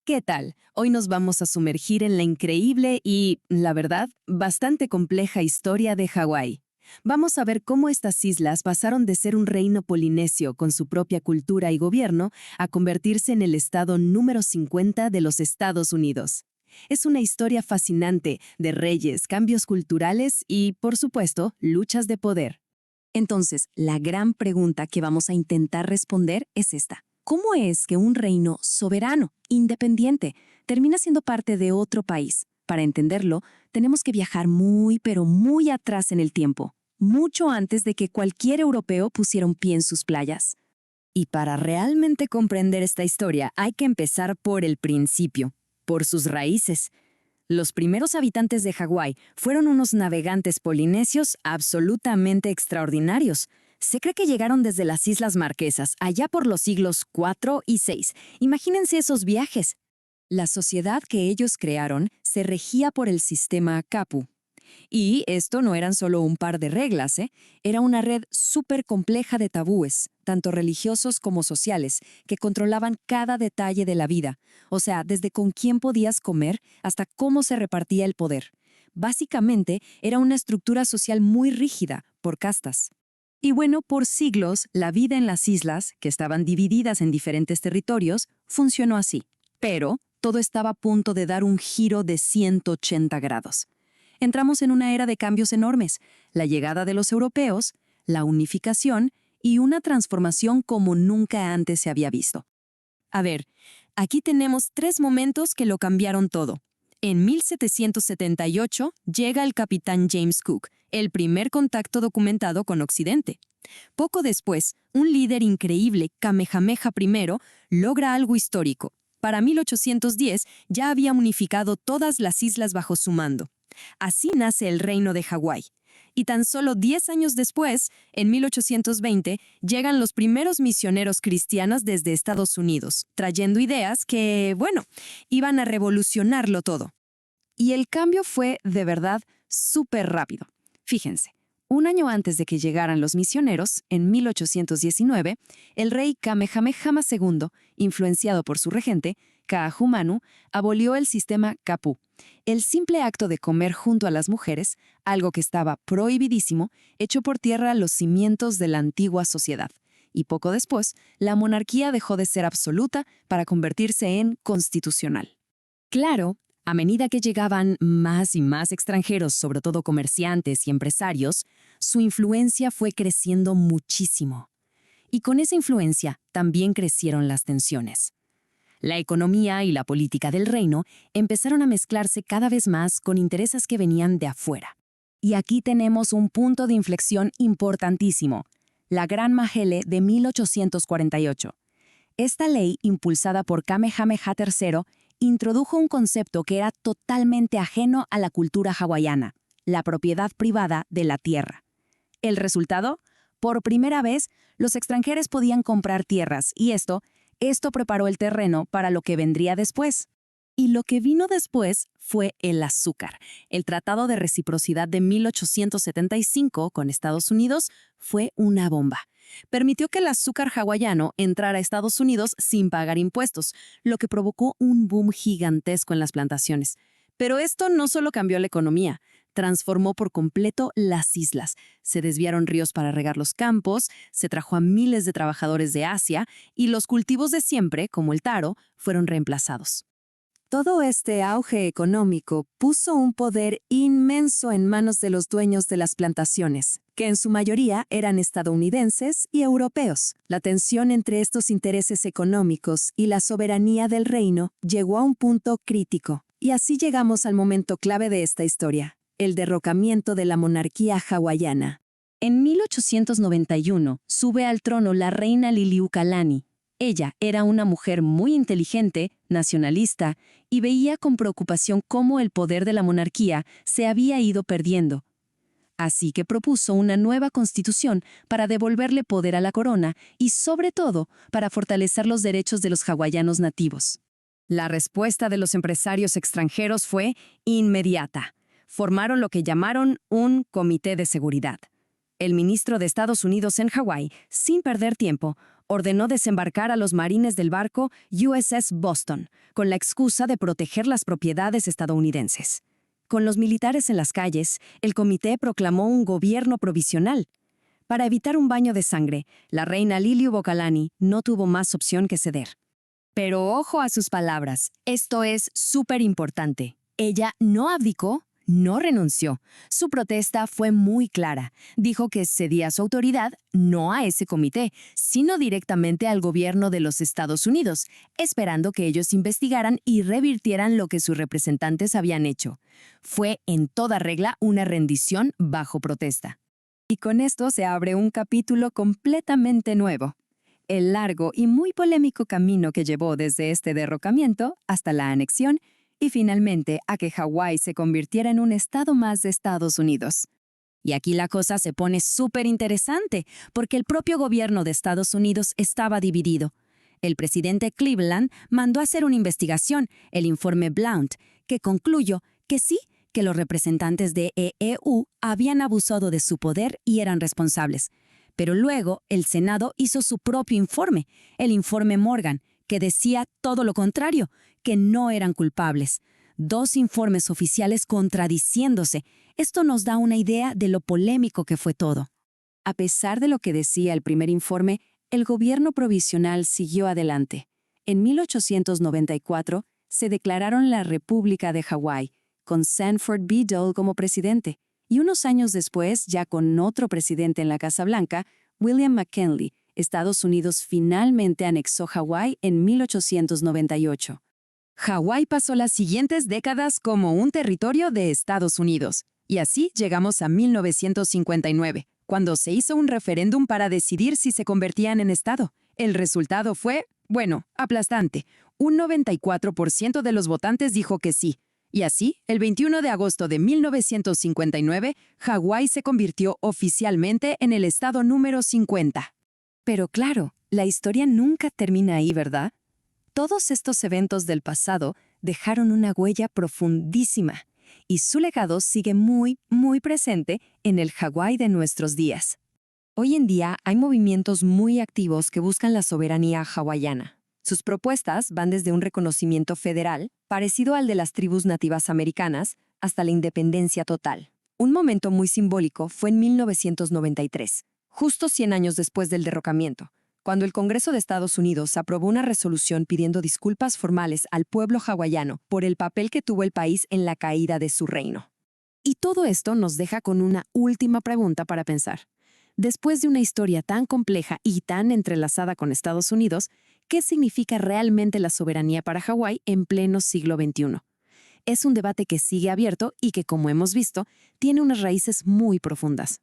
¿Qué tal? Hoy nos vamos a sumergir en la increíble y, la verdad, bastante compleja historia de Hawái. Vamos a ver cómo estas islas pasaron de ser un reino polinesio con su propia cultura y gobierno a convertirse en el estado número 50 de los Estados Unidos. Es una historia fascinante de reyes, cambios culturales y, por supuesto, luchas de poder. Entonces, la gran pregunta que vamos a intentar responder es esta. ¿Cómo es que un reino soberano, independiente, termina siendo parte de otro país? Para entenderlo, tenemos que viajar muy, pero muy atrás en el tiempo, mucho antes de que cualquier europeo pusiera un pie en sus playas. Y para realmente comprender esta historia, hay que empezar por el principio, por sus raíces. Los primeros habitantes de Hawái fueron unos navegantes polinesios absolutamente extraordinarios. Se cree que llegaron desde las Islas Marquesas, allá por los siglos IV y VI. Imagínense esos viajes. La sociedad que ellos crearon se regía por el sistema Kapu. Y esto no eran solo un par de reglas, Era una red súper compleja de tabúes, tanto religiosos como sociales, que controlaban cada detalle de la vida. O sea, desde con quién podías comer hasta cómo se repartía el poder. Básicamente, era una estructura social muy rígida, por castas. Y bueno, por siglos, la vida en las islas, que estaban divididas en diferentes territorios, funcionó así. Pero todo estaba a punto de dar un giro de 180 grados. Entramos en una era de cambios enormes, la llegada de los europeos, la unificación y una transformación como nunca antes se había visto. A ver, aquí tenemos 3 momentos que lo cambiaron todo. En 1778 llega el capitán James Cook, el primer contacto documentado con Occidente. Poco después, un líder increíble, Kamehameha I, logra algo histórico. Para 1810 ya había unificado todas las islas bajo su mando. Así nace el Reino de Hawái. Y tan solo 10 años después, en 1820, llegan los primeros misioneros cristianos desde Estados Unidos, trayendo ideas que, iban a revolucionarlo todo. Y el cambio fue, de verdad, súper rápido. Fíjense, un año antes de que llegaran los misioneros, en 1819, el rey Kamehameha II, influenciado por su regente, Kaahumanu, abolió el sistema Kapu, el simple acto de comer junto a las mujeres, algo que estaba prohibidísimo, echó por tierra los cimientos de la antigua sociedad. Y poco después, la monarquía dejó de ser absoluta para convertirse en constitucional. Claro, a medida que llegaban más y más extranjeros, sobre todo comerciantes y empresarios, su influencia fue creciendo muchísimo. Y con esa influencia también crecieron las tensiones. La economía y la política del reino empezaron a mezclarse cada vez más con intereses que venían de afuera. Y aquí tenemos un punto de inflexión importantísimo, la Gran Mahele de 1848. Esta ley, impulsada por Kamehameha III, introdujo un concepto que era totalmente ajeno a la cultura hawaiana, la propiedad privada de la tierra. ¿El resultado? Por primera vez, los extranjeros podían comprar tierras y esto preparó el terreno para lo que vendría después. Y lo que vino después fue el azúcar. El Tratado de Reciprocidad de 1875 con Estados Unidos fue una bomba. Permitió que el azúcar hawaiano entrara a Estados Unidos sin pagar impuestos, lo que provocó un boom gigantesco en las plantaciones. Pero esto no solo cambió la economía, transformó por completo las islas. Se desviaron ríos para regar los campos, se trajo a miles de trabajadores de Asia y los cultivos de siempre, como el taro, fueron reemplazados. Todo este auge económico puso un poder inmenso en manos de los dueños de las plantaciones, que en su mayoría eran estadounidenses y europeos. La tensión entre estos intereses económicos y la soberanía del reino llegó a un punto crítico. Y así llegamos al momento clave de esta historia, el derrocamiento de la monarquía hawaiana. En 1891 sube al trono la reina Liliuokalani. Ella era una mujer muy inteligente, nacionalista, y veía con preocupación cómo el poder de la monarquía se había ido perdiendo. Así que propuso una nueva constitución para devolverle poder a la corona y, sobre todo, para fortalecer los derechos de los hawaianos nativos. La respuesta de los empresarios extranjeros fue inmediata. Formaron lo que llamaron un comité de seguridad. El ministro de Estados Unidos en Hawái, sin perder tiempo, ordenó desembarcar a los marines del barco USS Boston, con la excusa de proteger las propiedades estadounidenses. Con los militares en las calles, el comité proclamó un gobierno provisional. Para evitar un baño de sangre, la reina Liliuokalani no tuvo más opción que ceder. Pero ojo a sus palabras, esto es súper importante. Ella no abdicó, no renunció. Su protesta fue muy clara. Dijo que cedía su autoridad no a ese comité, sino directamente al gobierno de los Estados Unidos, esperando que ellos investigaran y revirtieran lo que sus representantes habían hecho. Fue en toda regla una rendición bajo protesta. Y con esto se abre un capítulo completamente nuevo. El largo y muy polémico camino que llevó desde este derrocamiento hasta la anexión y finalmente a que Hawái se convirtiera en un estado más de Estados Unidos. Y aquí la cosa se pone súper interesante, porque el propio gobierno de Estados Unidos estaba dividido. El presidente Cleveland mandó a hacer una investigación, el informe Blount, que concluyó que sí, que los representantes de EEU habían abusado de su poder y eran responsables. Pero luego el Senado hizo su propio informe, el informe Morgan, que decía todo lo contrario, que no eran culpables. 2 informes oficiales contradiciéndose. Esto nos da una idea de lo polémico que fue todo. A pesar de lo que decía el primer informe, el gobierno provisional siguió adelante. En 1894 se declararon la República de Hawái, con Sanford B. Dole como presidente, y unos años después, ya con otro presidente en la Casa Blanca, William McKinley, Estados Unidos finalmente anexó Hawái en 1898. Hawái pasó las siguientes décadas como un territorio de Estados Unidos. Y así llegamos a 1959, cuando se hizo un referéndum para decidir si se convertían en Estado. El resultado fue, bueno, aplastante. Un 94% de los votantes dijo que sí. Y así, el 21 de agosto de 1959, Hawái se convirtió oficialmente en el estado número 50. Pero claro, la historia nunca termina ahí, ¿verdad? Todos estos eventos del pasado dejaron una huella profundísima, y su legado sigue muy, muy presente en el Hawái de nuestros días. Hoy en día hay movimientos muy activos que buscan la soberanía hawaiana. Sus propuestas van desde un reconocimiento federal, parecido al de las tribus nativas americanas, hasta la independencia total. Un momento muy simbólico fue en 1993, justo 100 años después del derrocamiento, cuando el Congreso de Estados Unidos aprobó una resolución pidiendo disculpas formales al pueblo hawaiano por el papel que tuvo el país en la caída de su reino. Y todo esto nos deja con una última pregunta para pensar. Después de una historia tan compleja y tan entrelazada con Estados Unidos, ¿qué significa realmente la soberanía para Hawái en pleno siglo XXI? Es un debate que sigue abierto y que, como hemos visto, tiene unas raíces muy profundas.